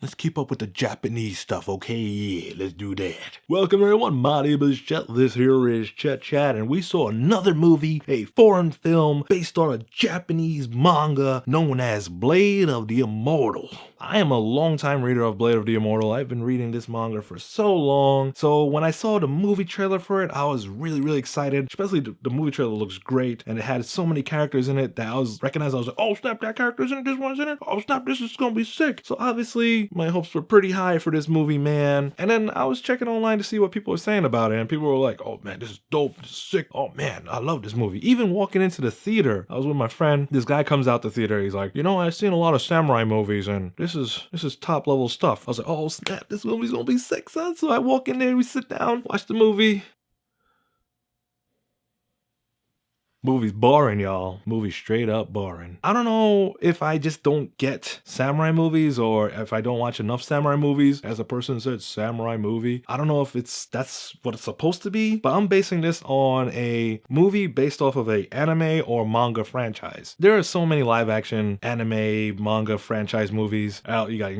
Let's keep up with the Japanese stuff, okay? Yeah, let's do that. Welcome everyone, my name is Chet, this here is ChetChat, and we saw another movie, a foreign film based on a Japanese manga known as Blade of the Immortal. I am a longtime reader of Blade of the Immortal. I've been reading this manga for so long, so when I saw the movie trailer for it, I was really excited, especially the movie trailer looks great, and it had so many characters in it that I was like, oh snap, that character's in it, this one's in it, oh snap, this is gonna be sick. So obviously, my hopes were pretty high for this movie, man. And then I was checking online to see what people were saying about it, and people were like, oh man, this is dope, this is sick, oh man, I love this movie. Even walking into the theater, I was with my friend, this guy comes out the theater, he's like, you know, I've seen a lot of samurai movies, and this is top level stuff. I was like, oh snap, this movie's gonna be sick, son. So I walk in there, we sit down, watch the movie. Movie's boring, y'all. Movie's straight up boring. I don't know if I just don't get samurai movies or if I don't watch enough samurai movies. As a person said, samurai movie. I don't know if that's what it's supposed to be, but I'm basing this on a movie based off of a anime or manga franchise. There are so many live action anime, manga franchise movies out. You got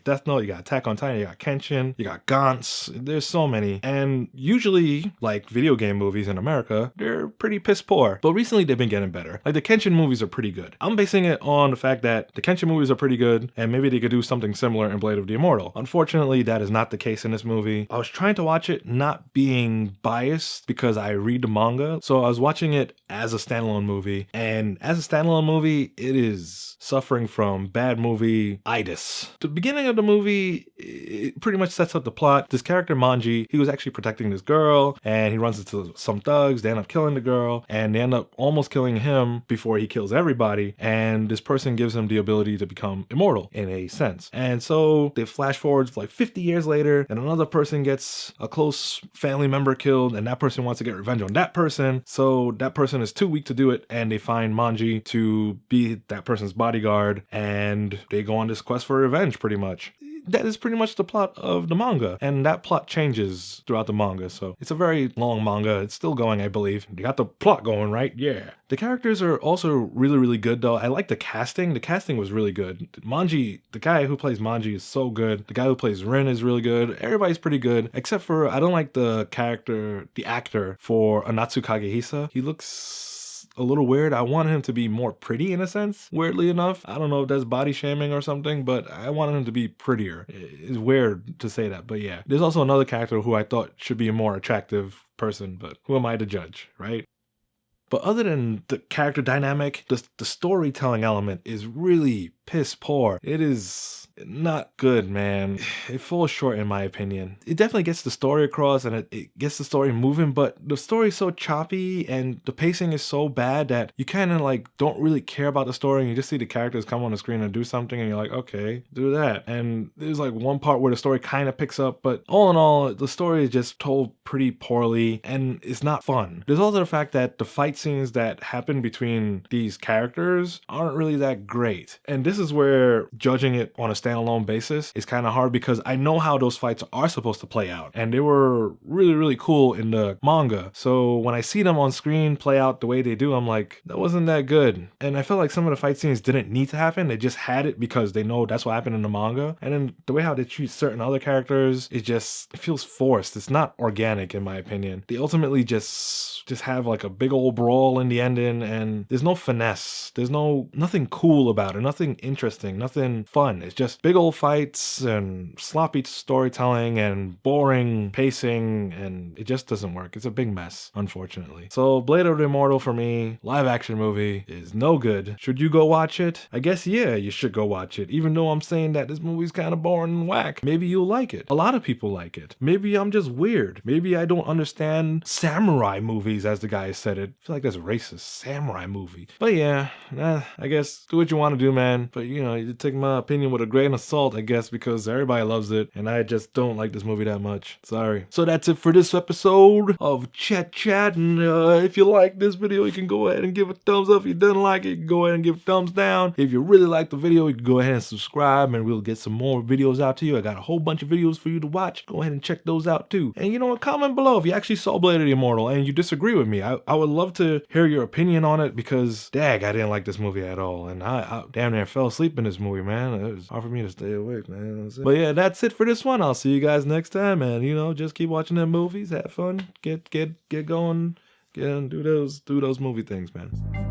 Death Note, you got Attack on Titan, you got Kenshin, you got Gantz. There's so many. And usually, like video game movies in America, they're pretty piss poor. But recently they've been getting better. Like the Kenshin movies are pretty good. I'm basing it on the fact that the Kenshin movies are pretty good and maybe they could do something similar in Blade of the Immortal. Unfortunately, that is not the case in this movie. I was trying to watch it not being biased because I read the manga. So I was watching it as a standalone movie, and as a standalone movie, it is suffering from bad movie itis. The beginning of the movie, it pretty much sets up the plot. This character Manji, he was actually protecting this girl and he runs into some thugs. They end up killing the girl and they end up almost killing him before he kills everybody, and this person gives him the ability to become immortal in a sense. And so they flash forwards like 50 years later, and another person gets a close family member killed, and that person wants to get revenge on that person, so that person is too weak to do it, and they find Manji to be that person's bodyguard, and they go on this quest for revenge pretty much. That is pretty much the plot of the manga, and that plot changes throughout the manga, so it's a very long manga. It's still going, I believe. They got the plot going, right? Yeah. The characters are also really good, though. I like the casting. The casting was really good. Manji, the guy who plays Manji is so good. The guy who plays Rin is really good. Everybody's pretty good, except for I don't like the actor for Anatsu Kagehisa. He looks a little weird. I wanted him to be more pretty in a sense, weirdly enough. I don't know if that's body shaming or something, but I wanted him to be prettier. It's weird to say that, but yeah. There's also another character who I thought should be a more attractive person, but who am I to judge, right? But other than the character dynamic, the storytelling element is really piss poor. It is not good, man. It falls short in my opinion. It definitely gets the story across and it gets the story moving, but the story is so choppy and the pacing is so bad that you kind of like don't really care about the story, and you just see the characters come on the screen and do something and you're like, okay, do that. And there's like one part where the story kind of picks up, but all in all, the story is just told pretty poorly and it's not fun. There's also the fact that the fight scenes that happen between these characters aren't really that great. And this is where judging it on a standalone basis is kind of hard, because I know how those fights are supposed to play out, and they were really cool in the manga. So when I see them on screen play out the way they do, I'm like, that wasn't that good. And I felt like some of the fight scenes didn't need to happen. They just had it because they know that's what happened in the manga. And then the way how they treat certain other characters, it feels forced. It's not organic in my opinion. They ultimately just have like a big old brawl in the ending, and there's no finesse. There's nothing cool about it, nothing interesting, nothing fun. It's just big old fights and sloppy storytelling and boring pacing, and it just doesn't work. It's a big mess, unfortunately. So Blade of the Immortal for me, live action movie, is no good. Should you go watch it? I guess yeah, you should go watch it, even though I'm saying that this movie's kind of boring and whack. Maybe you'll like it. A lot of people like it. Maybe I'm just weird. Maybe I don't understand samurai movies, as the guy said it. I feel like that's racist. Samurai movie. But yeah, I guess do what you want to do, man. But you know, you take my opinion with a grain of salt, I guess, because everybody loves it, and I just don't like this movie that much. Sorry. So that's it for this episode of ChetChat, and if you like this video, you can go ahead and give a thumbs up. If you didn't like it, you can go ahead and give a thumbs down. If you really like the video, you can go ahead and subscribe, and we'll get some more videos out to you. I got a whole bunch of videos for you to watch. Go ahead and check those out too. And you know what, comment below if you actually saw Blade of the Immortal and you disagree with me. I would love to hear your opinion on it, because dag, I didn't like this movie at all, and I damn near fell fell asleep in this movie, man. It was hard for me to stay awake, man. But yeah, that's it for this one. I'll see you guys next time, and just keep watching them movies, have fun, get going, and do those movie things, man.